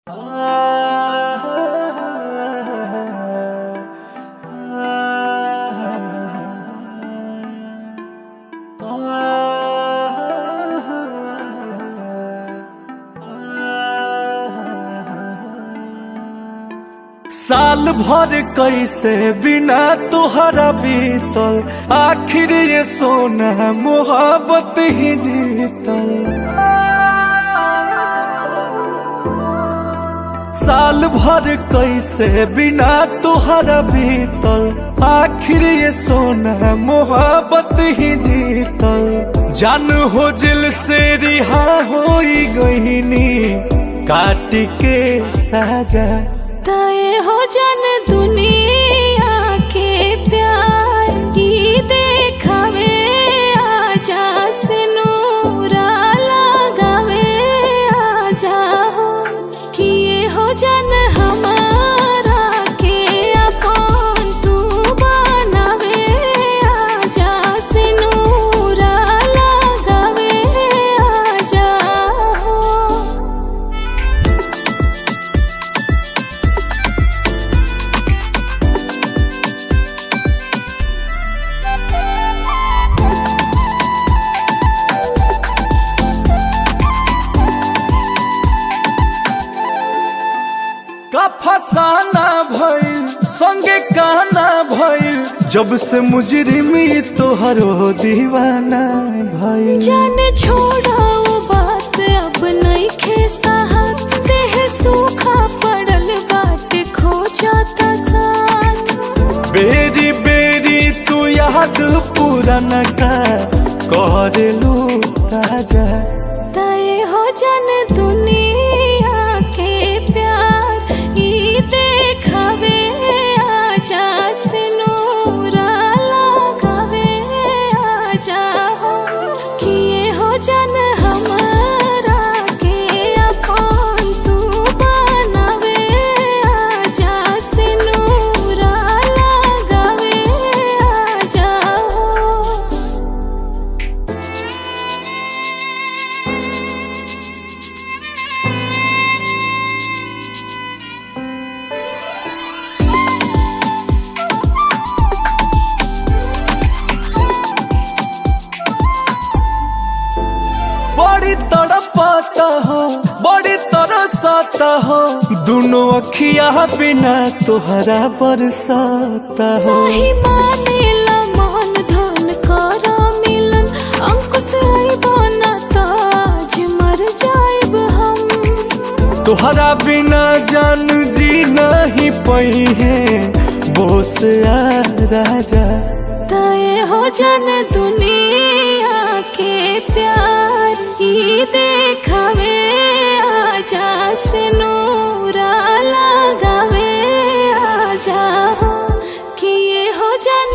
साल भर कैसे बिना तुहरा बीतल, आखिर ये सोना मोहब्बत ही जीतल। साल भर कैसे बिना तुहरा बीतल, आखिर ये सोना मोहब्बत ही जीतल। जान हो दिल से रिहा हो गईनी, काट के साजा तय हो जन दुनिया के प्यार की देखावे, आजा से नूरा लगावे, आजा हो किए हो जन हमारा के अपन तू बनावे, आजा से नूरा लगावे, आजा हो। का फसाना भइल संगे कहना भइल, जब से मुजरिमी तोहरो दीवाना भइल। जान छोड़ाओ बात अब नहीं खे साहत, देह सूखा पड़ल बाट खो जाता साथ। बेरी बेरी तू याद पुराना का कर लू ताजा, तय हो जन दुनिया के प्यार ई देखावे, आजा से नूरा लगावे, आजा हो किए हो जन हमारा के अपन तू बनावे, आजा से नूरा लगावे, आजा हो। बड़ी तड़पाता हो बड़ी तरसाता हो, दोनों अखिया बिना तोहरा बरसाता हो। नहीं मानेला मन धन करा मिलन, अंकुश आइबा ना ताज मर जाइब हम। तोहरा बिना जान जी नहीं पई है, बोस आ राजा। तय हो जन दुनिया के प्यार ई देखावे, आजा से नूरा लगावे, आजा हो किए हो जन